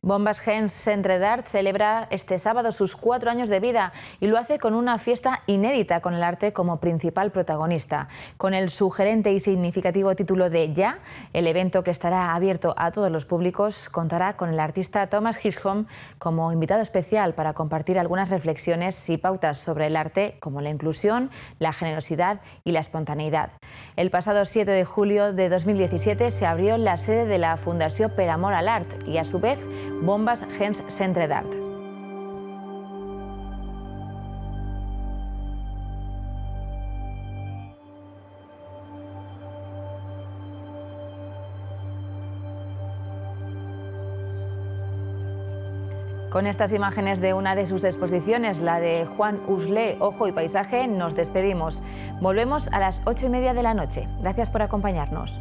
Bombas Gens Centre d'Art celebra este sábado sus 4 años de vida y lo hace con una fiesta inédita con el arte como principal protagonista. Con el sugerente y significativo título de Ya, el evento, que estará abierto a todos los públicos, contará con el artista Thomas Hirschhorn como invitado especial para compartir algunas reflexiones y pautas sobre el arte, como la inclusión, la generosidad y la espontaneidad. El pasado 7 de julio de 2017 se abrió la sede de la Fundació Per Amor a l'Art y, a su vez, Bombas Gens Centre d'Art. Con estas imágenes de una de sus exposiciones, la de Juan Uslé, Ojo y Paisaje, nos despedimos. Volvemos a las 8:30 de la noche. Gracias por acompañarnos.